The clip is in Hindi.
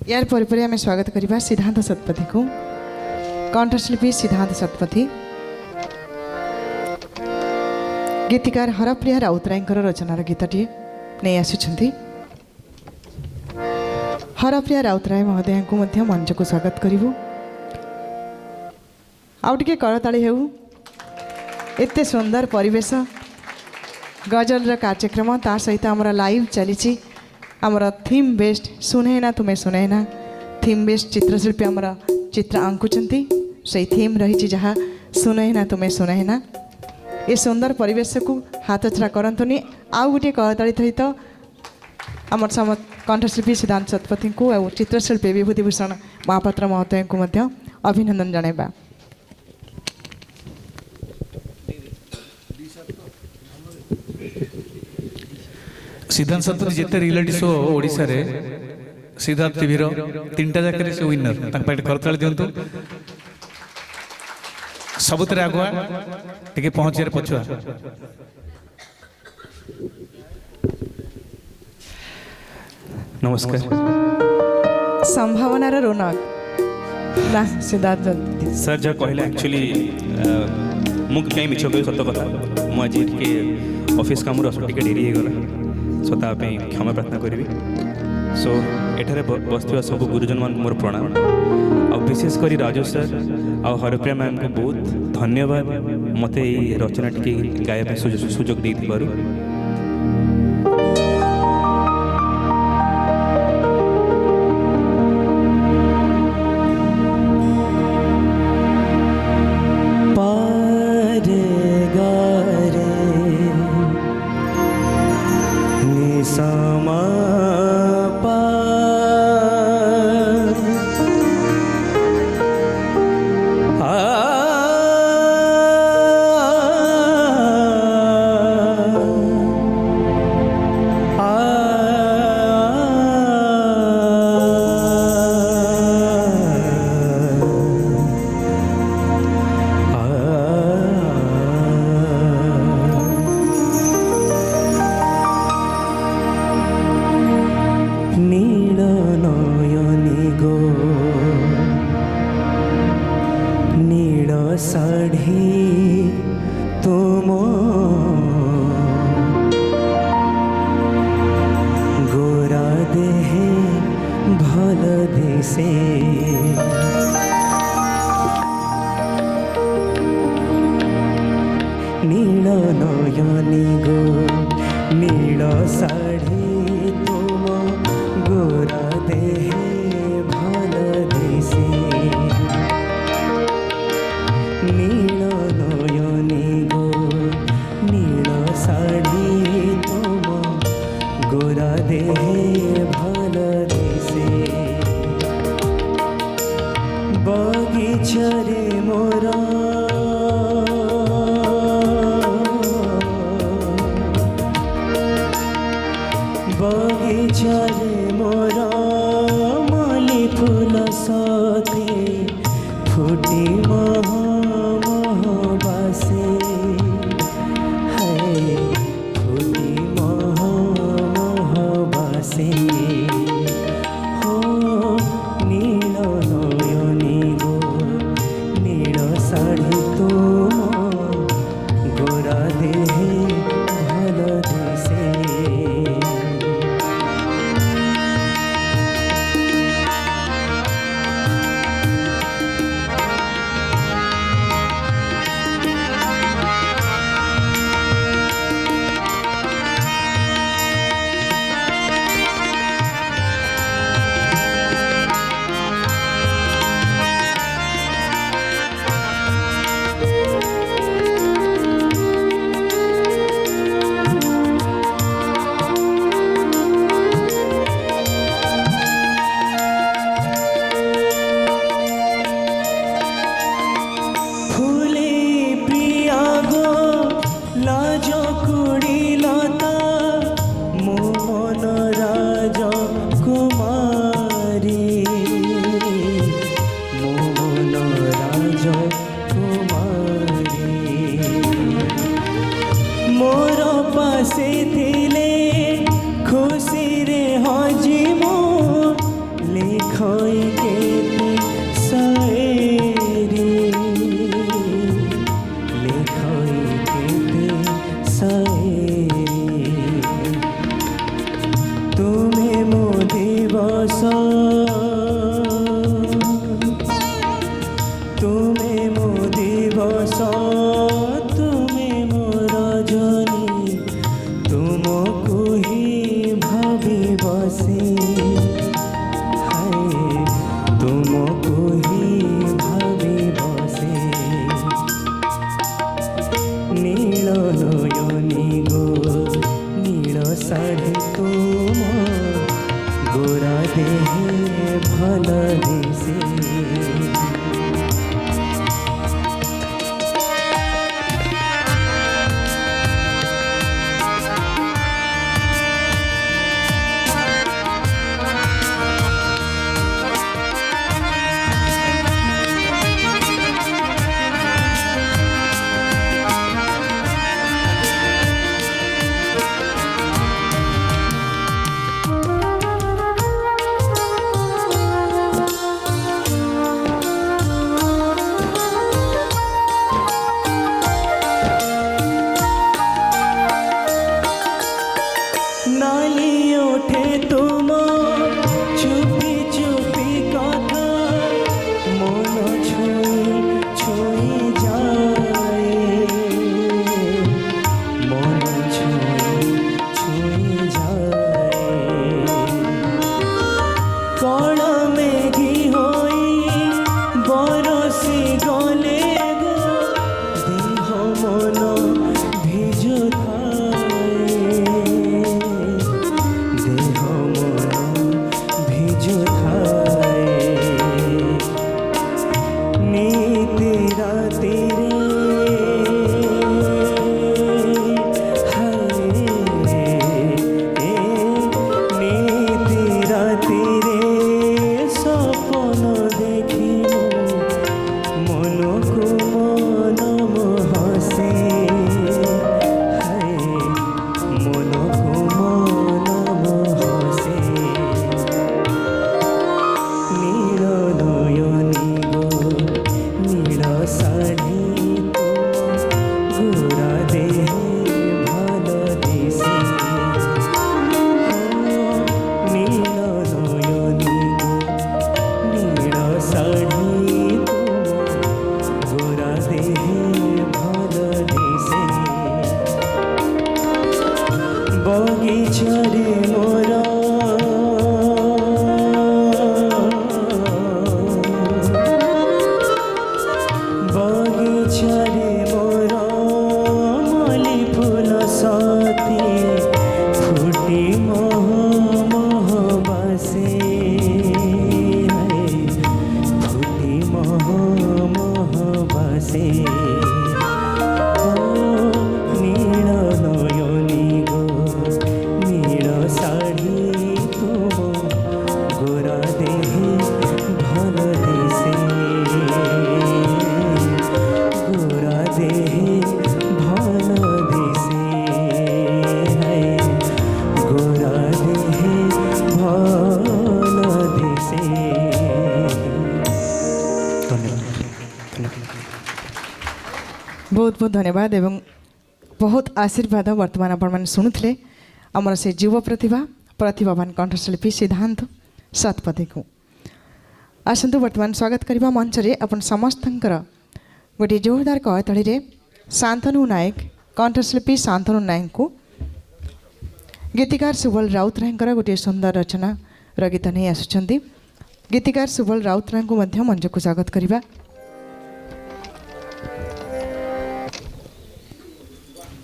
यार पर आम स्वागत करवा सिद्धांत शतपथी को कंठशिल्पी सिद्धांत शतपथी गीतिकार हरप्रिया राउतराय रचनार गीतटी नहीं आसुंच हरप्रिया राउतराय महोदय को मंच को स्वागत करूँ आउ टे करताली हो एते सुंदर परिवेश गजल कार्यक्रम ता सहित आमर लाइव चली आमर थीम बेस्ड सुनैना तुम्हें सुनैना थीम बेस्ड चित्रशिल्पी आमर चित्र आंकुचंती से थीम रही जहाँ सुनैना तुम्हें सुनैना ये सुंदर परिवेश को हाथ छड़ा करतुनि आउ गोटे करताली सहित आमर कंठशिल्पी सिद्धांत शतपथी को और चित्रशिल्पी विभूतिभूषण महापात्र महोदय को अभिनंदन जनइबा। सिद्धांत शतपथी जिते रियलिटी शो ओडिशा रे सिद्धार्थ टीवी रो तीनटा जाकर से विनर तक पाटे करताल दियंतु सबुतरे आगुआ टिके पहुंचे रे पछुआ नमस्कार संभावनार रौनक ना सिद्धार्थ सर जहाँ कहले एक्चुअली मुझे कहीं मिछ कह सत कथा मुझे टे ऑफिस काम टे डेरी होगला सो तापी क्षमा प्रार्थना करी सो एठारे बसवा सब गुरुजन मान मोर प्रणाम आ विशेषकर राजू सर आ हरप्रिया मैम को बहुत धन्यवाद मत रचना टी गाया सुजोग दे ଦିବସ ତୁମେ ମୋ ଦିବସ ତୁମେ ମୋ ରଜନୀ ତୁମକୁ ହିଁ ଭାବି ବସେ ହାଏ ତୁମକୁ ହିଁ ଭାବି ବସେ নীল নয়নী গো নীল শাড়ি তুম গোরা দেহে ভাল দিশে নালি ওঠে তোমার চুপি চুপি কথা মন ছুঁই ছুঁই যায় মন ছুঁই ছুঁই যায় কল মেঘি হই বরসি গলে গো দেহ মন ভিজু দেহ মন ভিজু নীতি রাতিরে নীতি রাতিরে স্বপ্ন দেখিব মনকু মনম হসে মনকু মনম হসে নীল নয়নী গো নীল শাড়ি গোরা দেহে ভাল দিশে নীল নয়নী গো নীল শাড়ি গোরা দেহে ভাল দিশে বগিচারে মোর বগিচারে মোর মলি ফুল সতী ফুটি মোহ মোহ বাসে ফুটি মোহ মোহ বাসে নীল নয়নী গো নীল শাড়ি তুম গোরা দেহে ভাল দিশে গোরা দেহে ভাল দিশে গোরা দেহে ভাল দিশে ବହୁତ ବହୁତ ଧନ୍ୟବାଦ ଏବଂ ବହୁତ ଆଶୀର୍ବାଦ ବର୍ତ୍ତମାନ ଆପଣମାନେ ଶୁଣୁଥିଲେ ଆମର ସେ ଯୁବ ପ୍ରତିଭାବାନ କଣ୍ଠଶିଳ୍ପୀ ସିଦ୍ଧାନ୍ତ ଶତପଥୀକୁ। ଆସନ୍ତୁ ବର୍ତ୍ତମାନ ସ୍ୱାଗତ କରିବା ମଞ୍ଚରେ ଆପଣ ସମସ୍ତଙ୍କର ଗୋଟିଏ ଜୋରଦାର କଳତାଳିରେ ଶାନ୍ତନୁ ନାୟକ କଣ୍ଠଶିଳ୍ପୀ ଶାନ୍ତନୁ ନାୟକଙ୍କୁ ଗୀତିକାର ସୁବଳ ରାଉତରାୟଙ୍କର ଗୋଟିଏ ସୁନ୍ଦର ରଚନାର ଗୀତ ନେଇ ଆସୁଛନ୍ତି। ଗୀତିକାର ସୁବଳ ରାଉତରାୟଙ୍କୁ ମଧ୍ୟ ମଞ୍ଚକୁ ସ୍ୱାଗତ କରିବା।